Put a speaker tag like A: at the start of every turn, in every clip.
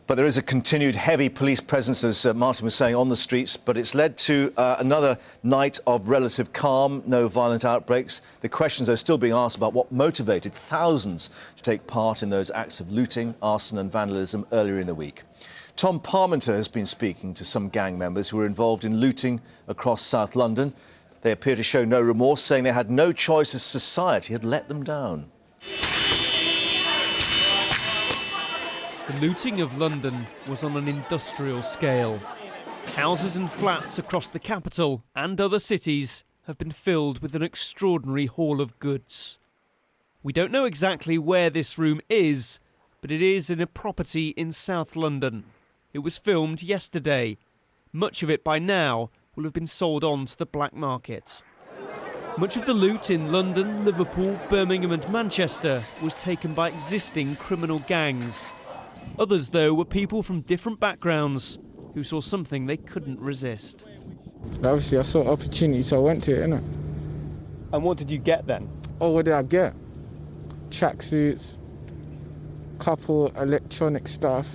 A: But there is a continued heavy police presence, as Martin was saying, on the streets. But it's led to another night of relative calm, no violent outbreaks. The questions are still being asked about what motivated thousands to take part in those acts of looting, arson and vandalism earlier in the week. Tom Parmenter has been speaking to some gang members who were involved in looting across South London. They appear to show no remorse, saying they had no choice as society had let them down.
B: The looting of London was on an industrial scale. Houses and flats across the capital and other cities have been filled with an extraordinary haul of goods. We don't know exactly where this room is, but it is in a property in South London. It was filmed yesterday. Much of it by now will have been sold on to the black market. Much of the loot in London, Liverpool, Birmingham and Manchester was taken by existing criminal gangs. Others, though, were people from different backgrounds who saw something they couldn't resist.
C: Obviously, I saw opportunity, so I went to it, innit?
B: And what did you get then?
C: Oh, what did I get? Tracksuits, couple electronic stuff.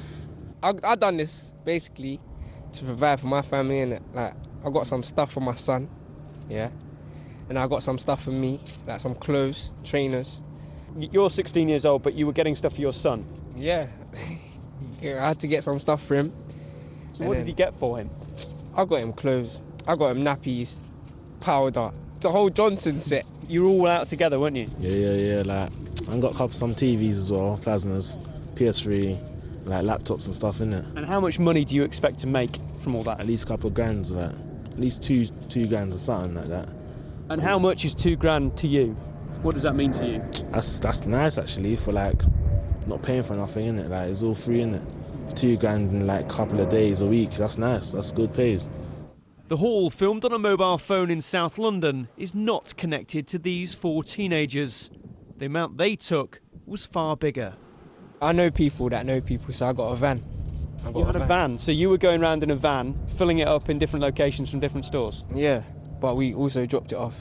D: I done this basically to provide for my family, innit? Like, I got some stuff for my son, yeah? And I got some stuff for me, like some clothes, trainers.
B: You're 16 years old, but you were getting stuff for your son?
D: Yeah. I had to get some stuff for him.
B: So what did you get for him?
D: I got him clothes. I got him nappies, powder, the whole Johnson set.
B: You were all out together, weren't you?
E: Yeah. Like, I got some TVs as well, plasmas, PS3, like laptops and stuff, innit?
B: And how much money do you expect to make from all that?
E: At least a couple of grand, like at least two grand or something like that.
B: And how much is £2,000 to you? What does that mean to you?
E: That's nice actually, for like not paying for nothing, innit? Like, it's all free, innit? £2,000 in like a couple of days a week. That's nice. That's good pay.
B: The haul, filmed on a mobile phone in South London, is not connected to these four teenagers. The amount they took was far bigger.
D: I know people that know people, so I got a van.
B: You had a van, so you were going around in a van, filling it up in different locations from different stores?
D: Yeah, but we also dropped it off.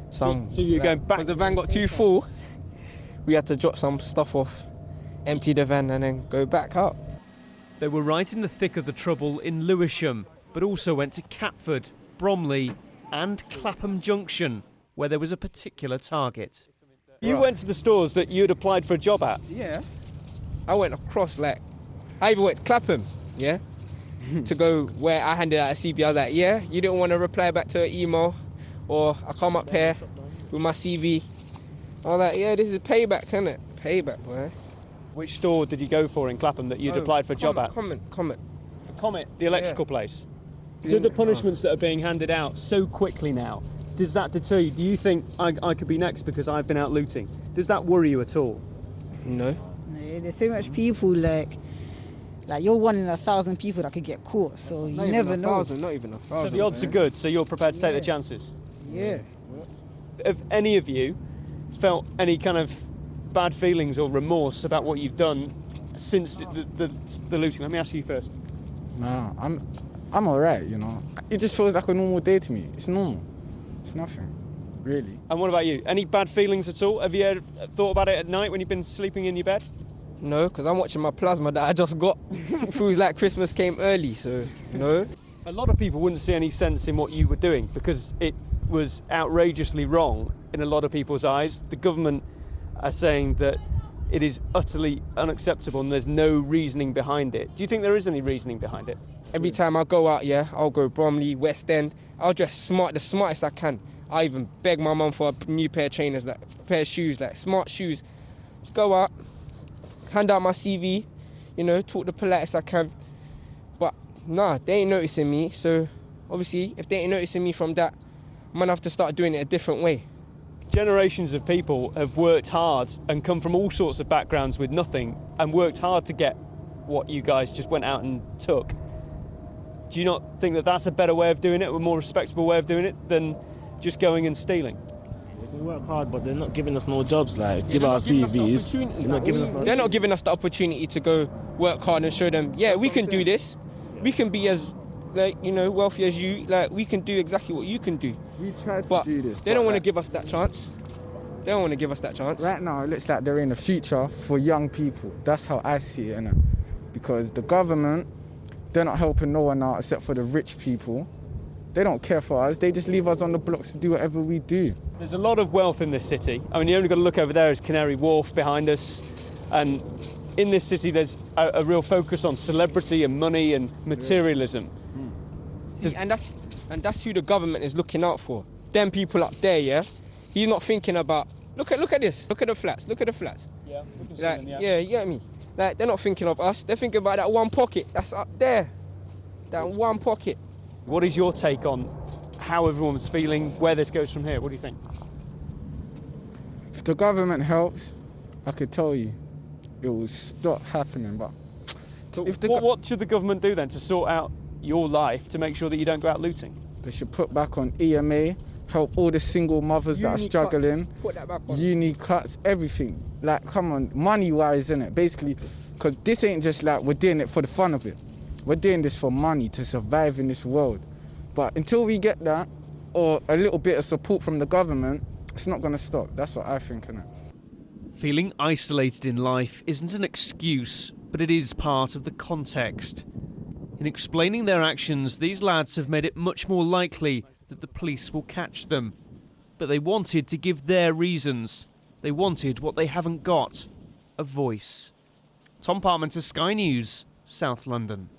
B: So you were going back?
D: The van got too full. We had to drop some stuff off, empty the van and then go back out.
B: They were right in the thick of the trouble in Lewisham, but also went to Catford, Bromley and Clapham Junction, where there was a particular target. You went to the stores that you had applied for a job at?
D: Yeah. I went across, like, I even went to Clapham, yeah, to go where I handed out a CV. I was like, yeah, you didn't want to reply back to an email, or I come up here with my CV. I was like, yeah, this is payback, isn't it? Payback, boy.
B: Which store did you go for in Clapham that you'd applied for a job at?
D: Comet,
B: the electrical place. Do the punishments that are being handed out so quickly now, does that deter you? Do you think I could be next because I've been out looting? Does that worry you at all?
D: No.
F: There's so much people, like you're one in 1,000 people that could get caught, so you never know.
D: Not even 1,000.
B: So the odds are good, so you're prepared to take the chances?
F: Yeah.
B: Have any of you felt any kind of bad feelings or remorse about what you've done since the looting? Let me ask you first.
C: No, I'm alright, you know. It just feels like a normal day to me. It's normal. It's nothing, really.
B: And what about you? Any bad feelings at all? Have you ever thought about it at night when you've been sleeping in your bed?
D: No, because I'm watching my plasma that I just got. Feels like Christmas came early, so no.
B: A lot of people wouldn't see any sense in what you were doing because it was outrageously wrong in a lot of people's eyes. The government are saying that it is utterly unacceptable and there's no reasoning behind it. Do you think there is any reasoning behind it?
D: Every time I go out, yeah, I'll go Bromley, West End. I'll dress the smartest I can. I even beg my mum for a new pair of trainers, like a pair of shoes, like smart shoes. Just go out, hand out my CV, you know, talk the politest I can. But nah, they ain't noticing me. So obviously, if they ain't noticing me from that, I'm gonna have to start doing it a different way.
B: Generations of people have worked hard and come from all sorts of backgrounds with nothing and worked hard to get what you guys just went out and took. Do you not think that that's a better way of doing it, a more respectable way of doing it than just going and stealing?
E: We work hard, but they're not giving us no jobs. Like, give our CVs.
D: They're not giving us the opportunity to go work hard and show them, yeah, we can do this. We can be as, like, you know, wealthy as you. Like, we can do exactly what you can do.
C: We tried to do this.
D: They don't want to give us that chance. They don't want to give us that chance.
C: Right now, it looks like they're in the future for young people. That's how I see it, innit? because the government, they're not helping no one out except for the rich people. They don't care for us. They just leave us on the blocks to do whatever we do.
B: There's a lot of wealth in this city. I mean, you only got to look over there is Canary Wharf behind us. And in this city, there's a real focus on celebrity and money and materialism.
D: See, and that's who the government is looking out for. Them people up there, yeah? He's not thinking about, look at this, look at the flats.
B: Yeah, we can see
D: Like,
B: them,
D: yeah, you get me? Like, they're not thinking of us, they're thinking about that one pocket that's up there. That one pocket.
B: What is your take on how everyone's feeling, where this goes from here? What do you think?
C: If the government helps, I could tell you, it will stop happening. But
B: So
C: if the
B: what should the government do then to sort out your life to make sure that you don't go out looting?
C: they should put back on EMA, help all the single mothers that are
D: Uni
C: struggling.
D: cuts, put that back on.
C: Uni cuts, everything. Like, come on, money-wise, innit? Basically, because this ain't just like we're doing it for the fun of it. We're doing this for money, to survive in this world. But until we get that, or a little bit of support from the government, it's not going to stop. That's what I think, innit?
B: Feeling isolated in life isn't an excuse, but it is part of the context. In explaining their actions, these lads have made it much more likely that the police will catch them. But they wanted to give their reasons. They wanted what they haven't got, a voice. Tom Parmenter, Sky News, South London.